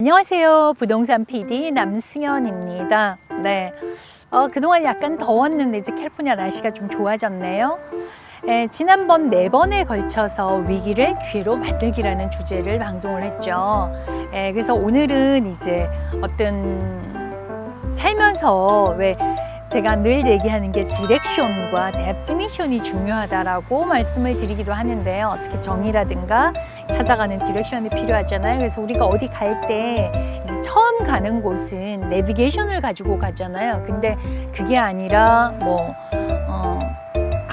안녕하세요. 부동산 PD 남승현입니다. 네, 그동안 약간 더웠는데 이제 캘리포니아 날씨가 좀 좋아졌네요. 지난번 4번에 걸쳐서 위기를 기회로 만들기라는 주제를 방송을 했죠. 그래서 오늘은 이제 어떤 살면서 왜 제가 늘 얘기하는 게 디렉션과 데피니션이 중요하다라고 말씀을 드리기도 하는데요. 어떻게 정의라든가 찾아가는 디렉션이 필요하잖아요. 그래서 우리가 어디 갈 때 처음 가는 곳은 내비게이션을 가지고 가잖아요. 근데 그게 아니라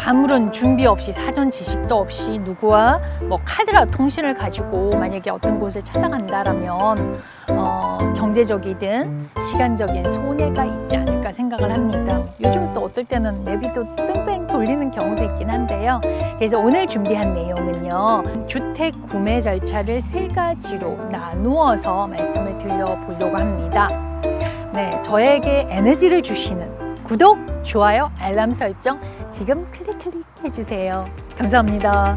아무런 준비 없이 사전 지식도 없이 누구와 카드라 통신을 가지고 만약에 어떤 곳을 찾아간다라면 경제적이든 시간적인 손해가 있지 않을까 생각을 합니다. 요즘 또 어떨 때는 내비도 뺑뺑 돌리는 경우도 있긴 한데요. 그래서 오늘 준비한 내용은요, 주택 구매 절차를 3가지로 나누어서 말씀을 드려보려고 합니다. 네, 저에게 에너지를 주시는 구독, 좋아요, 알람 설정 지금 클릭 해주세요. 감사합니다.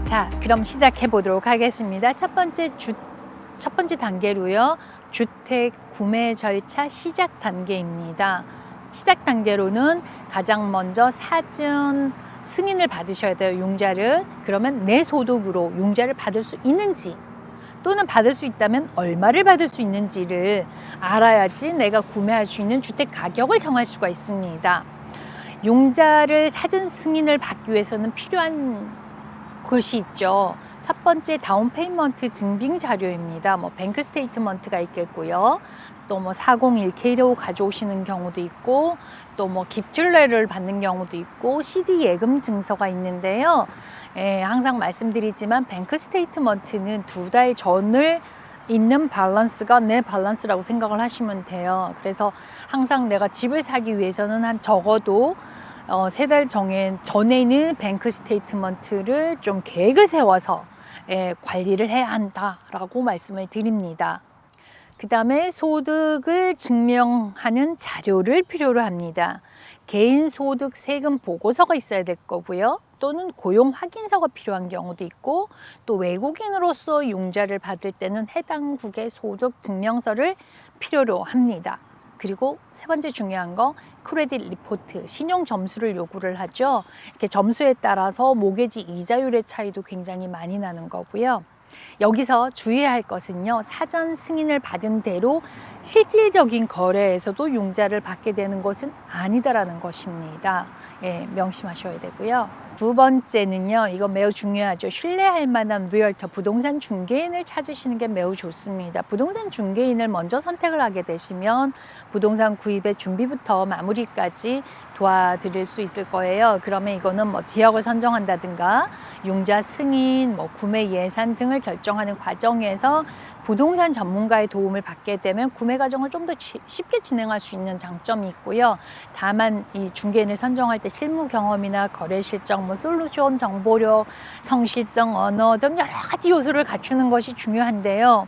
자, 그럼 시작해 보도록 하겠습니다. 첫 번째 단계로요, 주택 구매 절차 시작 단계입니다. 시작 단계로는 가장 먼저 사전 승인을 받으셔야 돼요, 융자를. 그러면 내 소득으로 융자를 받을 수 있는지, 또는 받을 수 있다면 얼마를 받을 수 있는지를 알아야지 내가 구매할 수 있는 주택 가격을 정할 수가 있습니다. 융자를 사전 승인을 받기 위해서는 필요한 것이 있죠. 첫 번째, 다운 페이먼트 증빙 자료입니다. 뱅크 스테이트먼트가 있겠고요. 또 401K로 가져오시는 경우도 있고, 또 깁줄레를 받는 경우도 있고, CD 예금 증서가 있는데요. 항상 말씀드리지만 뱅크 스테이트먼트는 2달 전을 있는 밸런스가 내 밸런스라고 생각을 하시면 돼요. 그래서 항상 내가 집을 사기 위해서는 한 적어도 3달 전에는 뱅크 스테이트먼트를 좀 계획을 세워서 관리를 해야 한다라고 말씀을 드립니다. 그 다음에 소득을 증명하는 자료를 필요로 합니다. 개인소득 세금 보고서가 있어야 될 거고요. 또는 고용 확인서가 필요한 경우도 있고, 또 외국인으로서 융자를 받을 때는 해당국의 소득 증명서를 필요로 합니다. 그리고 3번째 중요한 거, 크레딧 리포트, 신용 점수를 요구를 하죠. 이렇게 점수에 따라서 모기지 이자율의 차이도 굉장히 많이 나는 거고요. 여기서 주의해야 할 것은요, 사전 승인을 받은 대로 실질적인 거래에서도 융자를 받게 되는 것은 아니다라는 것입니다. 명심하셔야 되고요. 2번째는요, 이거 매우 중요하죠. 신뢰할 만한 리얼터, 부동산 중개인을 찾으시는 게 매우 좋습니다. 부동산 중개인을 먼저 선택을 하게 되시면 부동산 구입의 준비부터 마무리까지 도와드릴 수 있을 거예요. 그러면 이거는 지역을 선정한다든가 융자 승인, 구매 예산 등을 결정하는 과정에서 부동산 전문가의 도움을 받게 되면 구매 과정을 좀 더 쉽게 진행할 수 있는 장점이 있고요. 다만 이 중개인을 선정할 때 실무 경험이나 거래 실적, 솔루션, 정보력, 성실성, 언어 등 여러 가지 요소를 갖추는 것이 중요한데요.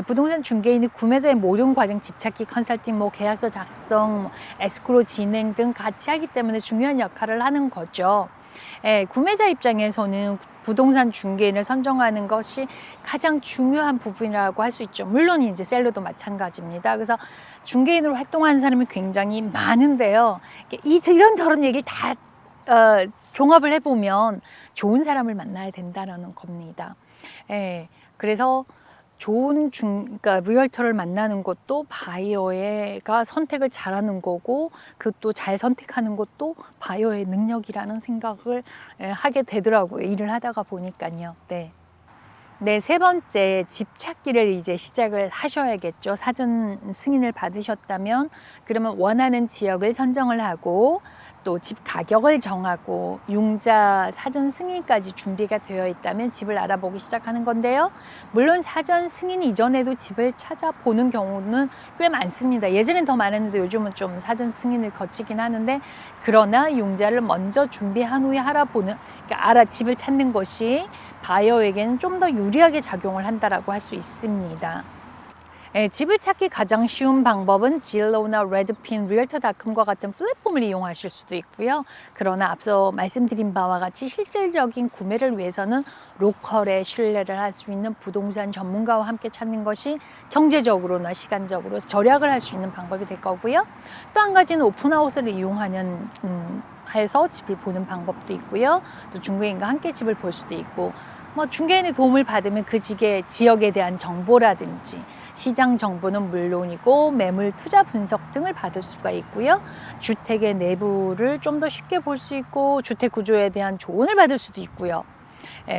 부동산 중개인이 구매자의 모든 과정, 집찾기, 컨설팅, 계약서 작성, 에스크로 진행 등 같이 하기 때문에 중요한 역할을 하는 거죠. 구매자 입장에서는 부동산 중개인을 선정하는 것이 가장 중요한 부분이라고 할 수 있죠. 물론 이제 셀러도 마찬가지입니다. 그래서 중개인으로 활동하는 사람이 굉장히 많은데요. 이런저런 얘기를 다 종합을 해보면 좋은 사람을 만나야 된다는 겁니다. 그래서 좋은 그러니까 리얼터를 만나는 것도 바이어가 선택을 잘하는 거고, 그것도 잘 선택하는 것도 바이어의 능력이라는 생각을 하게 되더라고요. 일을 하다가 보니까요. 네, 3번째, 집 찾기를 이제 시작을 하셔야겠죠. 사전 승인을 받으셨다면 그러면 원하는 지역을 선정을 하고, 또 집 가격을 정하고, 융자 사전 승인까지 준비가 되어 있다면 집을 알아보기 시작하는 건데요. 물론 사전 승인 이전에도 집을 찾아보는 경우는 꽤 많습니다. 예전엔 더 많았는데 요즘은 좀 사전 승인을 거치긴 하는데, 그러나 융자를 먼저 준비한 후에 집을 찾는 것이 바이어에게는 좀 더 유리하게 작용을 한다라고 할 수 있습니다. 집을 찾기 가장 쉬운 방법은 질로나 레드핀, 리얼터닷컴과 같은 플랫폼을 이용하실 수도 있고요. 그러나 앞서 말씀드린 바와 같이 실질적인 구매를 위해서는 로컬에 신뢰를 할 수 있는 부동산 전문가와 함께 찾는 것이 경제적으로나 시간적으로 절약을 할 수 있는 방법이 될 거고요. 또 한 가지는 오픈하우스를 이용하는 해서 집을 보는 방법도 있고요. 또 중개인과 함께 집을 볼 수도 있고, 중개인의 도움을 받으면 그 지역에 대한 정보라든지 시장 정보는 물론이고 매물 투자 분석 등을 받을 수가 있고요. 주택의 내부를 좀 더 쉽게 볼 수 있고 주택 구조에 대한 조언을 받을 수도 있고요.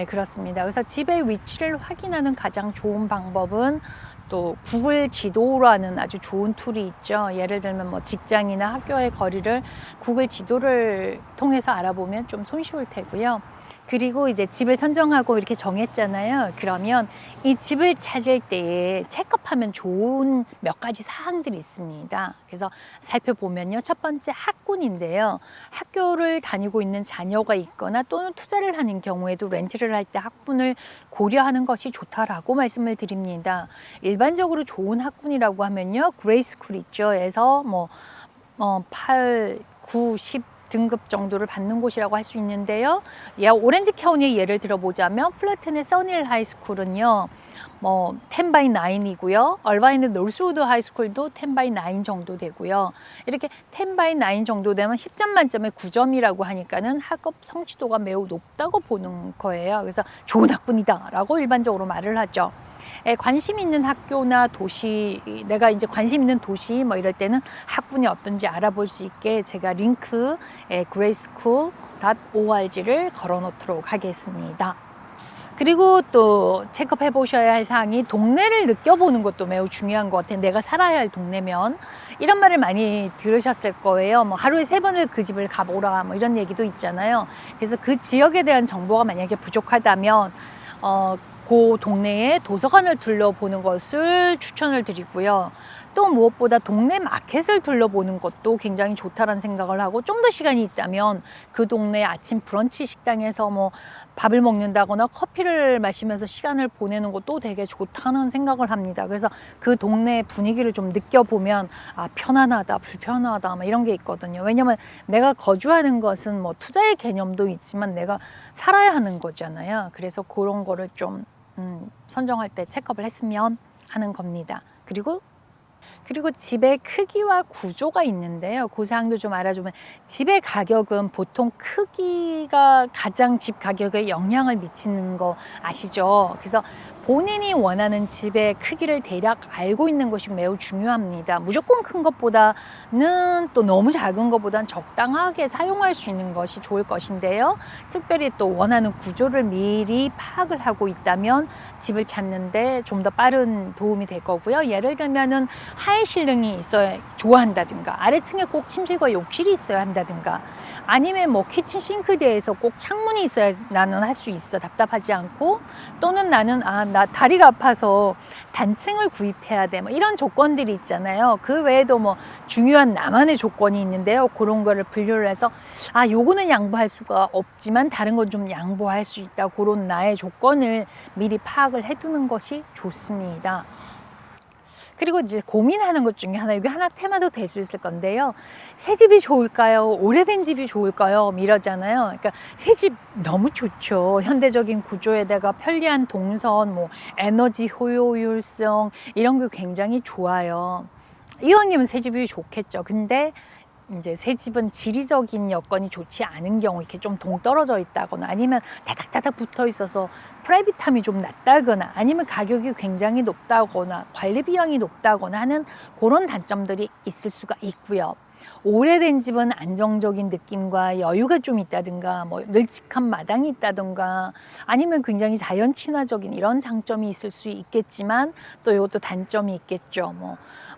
그렇습니다. 그래서 집의 위치를 확인하는 가장 좋은 방법은 또 구글 지도라는 아주 좋은 툴이 있죠. 예를 들면 직장이나 학교의 거리를 구글 지도를 통해서 알아보면 좀 손쉬울 테고요. 그리고 이제 집을 선정하고 이렇게 정했잖아요. 그러면 이 집을 찾을 때에 체크하면 좋은 몇 가지 사항들이 있습니다. 그래서 살펴보면요. 첫 번째 학군인데요. 학교를 다니고 있는 자녀가 있거나 또는 투자를 하는 경우에도 렌트를 할 때 학군을 고려하는 것이 좋다라고 말씀을 드립니다. 일반적으로 좋은 학군이라고 하면요. 그레이스쿨 있죠. 에서 8, 9, 10 등급 정도를 받는 곳이라고 할 수 있는데요. 오렌지 카운티의 예를 들어보자면 플래튼의 써니힐 하이스쿨은요. 10/9이고요. 얼바인의 노스우드 하이스쿨도 10/9 정도 되고요. 이렇게 10/9 정도 되면 10점 만점에 9점이라고 하니까는 학업 성취도가 매우 높다고 보는 거예요. 그래서 좋은 학군이다라고 일반적으로 말을 하죠. 관심 있는 학교나 도시, 내가 이제 관심 있는 도시 이럴 때는 학군이 어떤지 알아볼 수 있게 제가 링크 grayschool.org를 걸어 놓도록 하겠습니다. 그리고 또 체크해 보셔야 할 사항이 동네를 느껴보는 것도 매우 중요한 것 같아요. 내가 살아야 할 동네면 이런 말을 많이 들으셨을 거예요. 하루에 3번을 그 집을 가보라 이런 얘기도 있잖아요. 그래서 그 지역에 대한 정보가 만약에 부족하다면 그 동네에 도서관을 둘러보는 것을 추천을 드리고요. 또 무엇보다 동네 마켓을 둘러보는 것도 굉장히 좋다는 생각을 하고 좀 더 시간이 있다면 그 동네 아침 브런치 식당에서 밥을 먹는다거나 커피를 마시면서 시간을 보내는 것도 되게 좋다는 생각을 합니다. 그래서 그 동네 분위기를 좀 느껴보면 편안하다, 불편하다 이런 게 있거든요. 왜냐면 내가 거주하는 것은 투자의 개념도 있지만 내가 살아야 하는 거잖아요. 그래서 그런 거를 좀 선정할 때 체크업을 했으면 하는 겁니다. 그리고 집의 크기와 구조가 있는데요. 그 사항도 좀 알아주면 집의 가격은 보통 크기가 가장 집 가격에 영향을 미치는 거 아시죠? 그래서 본인이 원하는 집의 크기를 대략 알고 있는 것이 매우 중요합니다. 무조건 큰 것보다는 또 너무 작은 것보다는 적당하게 사용할 수 있는 것이 좋을 것인데요. 특별히 또 원하는 구조를 미리 파악을 하고 있다면 집을 찾는데 좀 더 빠른 도움이 될 거고요. 예를 들면은 하이 실링이 있어야 좋아한다든가 아래층에 꼭 침실과 욕실이 있어야 한다든가 아니면 키친 싱크대에서 꼭 창문이 있어야 나는 할 수 있어 답답하지 않고 또는 나는 나 다리가 아파서 단층을 구입해야 돼 이런 조건들이 있잖아요. 그 외에도 중요한 나만의 조건이 있는데요. 그런 거를 분류를 해서 요거는 양보할 수가 없지만 다른 건 좀 양보할 수 있다. 그런 나의 조건을 미리 파악을 해두는 것이 좋습니다. 그리고 이제 고민하는 것 중에 하나, 이게 하나 테마도 될 수 있을 건데요. 새 집이 좋을까요? 오래된 집이 좋을까요? 이러잖아요. 그러니까 새 집 너무 좋죠. 현대적인 구조에다가 편리한 동선, 에너지 효율성 이런 게 굉장히 좋아요. 이왕이면 새 집이 좋겠죠. 근데 이제 새 집은 지리적인 여건이 좋지 않은 경우 이렇게 좀 동떨어져 있다거나 아니면 다닥다닥 붙어 있어서 프라이빗함이 좀 낮다거나 아니면 가격이 굉장히 높다거나 관리 비용이 높다거나 하는 그런 단점들이 있을 수가 있고요. 오래된 집은 안정적인 느낌과 여유가 좀 있다든가 널찍한 마당이 있다든가 아니면 굉장히 자연 친화적인 이런 장점이 있을 수 있겠지만 또 이것도 단점이 있겠죠.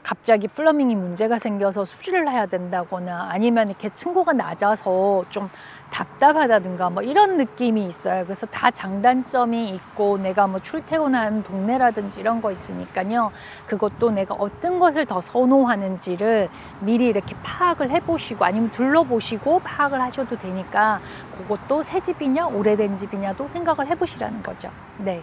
갑자기 플러밍이 문제가 생겨서 수리를 해야 된다거나 아니면 이렇게 층고가 낮아서 좀 답답하다든가 이런 느낌이 있어요. 그래서 다 장단점이 있고 내가 출퇴근하는 동네라든지 이런 거 있으니까요. 그것도 내가 어떤 것을 더 선호하는지를 미리 이렇게 파악을 해보시고 아니면 둘러보시고 파악을 하셔도 되니까 그것도 새 집이냐 오래된 집이냐도 생각을 해보시라는 거죠. 네.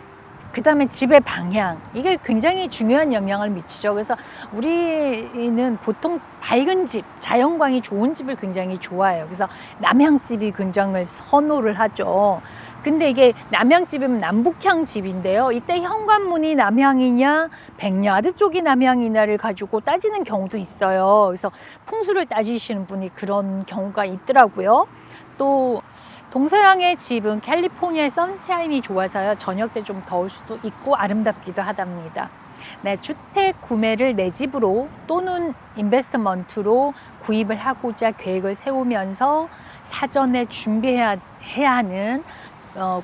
그다음에 집의 방향, 이게 굉장히 중요한 영향을 미치죠. 그래서 우리는 보통 밝은 집, 자연광이 좋은 집을 굉장히 좋아해요. 그래서 남향집이 굉장히 선호를 하죠. 근데 이게 남향집이면 남북향 집인데요. 이때 현관문이 남향이냐 백야드 쪽이 남향이냐를 가지고 따지는 경우도 있어요. 그래서 풍수를 따지시는 분이 그런 경우가 있더라고요. 또 동서양의 집은 캘리포니아의 선샤인이 좋아서요. 저녁 때 좀 더울 수도 있고 아름답기도 하답니다. 네, 주택 구매를 내 집으로 또는 인베스트먼트로 구입을 하고자 계획을 세우면서 사전에 준비해야 하는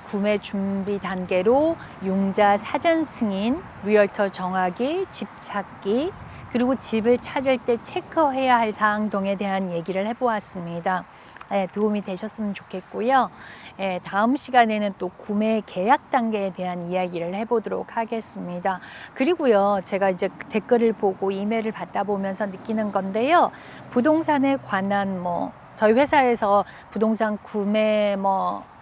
구매 준비 단계로 융자 사전 승인, 리얼터 정하기, 집 찾기, 그리고 집을 찾을 때 체크해야 할 사항 등에 대한 얘기를 해보았습니다. 네, 도움이 되셨으면 좋겠고요. 네, 다음 시간에는 또 구매 계약 단계에 대한 이야기를 해보도록 하겠습니다. 그리고요, 제가 이제 댓글을 보고 이메일을 받다 보면서 느끼는 건데요. 부동산에 관한 저희 회사에서 부동산 구매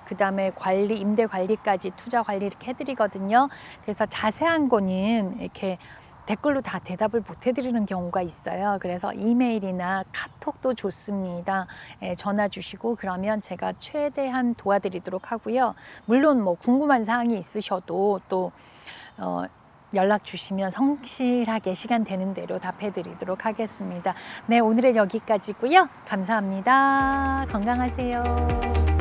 그다음에 관리, 임대 관리까지 투자 관리 이렇게 해드리거든요. 그래서 자세한 거는 이렇게 댓글로 다 대답을 못 해드리는 경우가 있어요. 그래서 이메일이나 카톡도 좋습니다. 전화 주시고 그러면 제가 최대한 도와드리도록 하고요. 물론 궁금한 사항이 있으셔도 또 연락 주시면 성실하게 시간 되는 대로 답해드리도록 하겠습니다. 네, 오늘은 여기까지고요. 감사합니다. 건강하세요.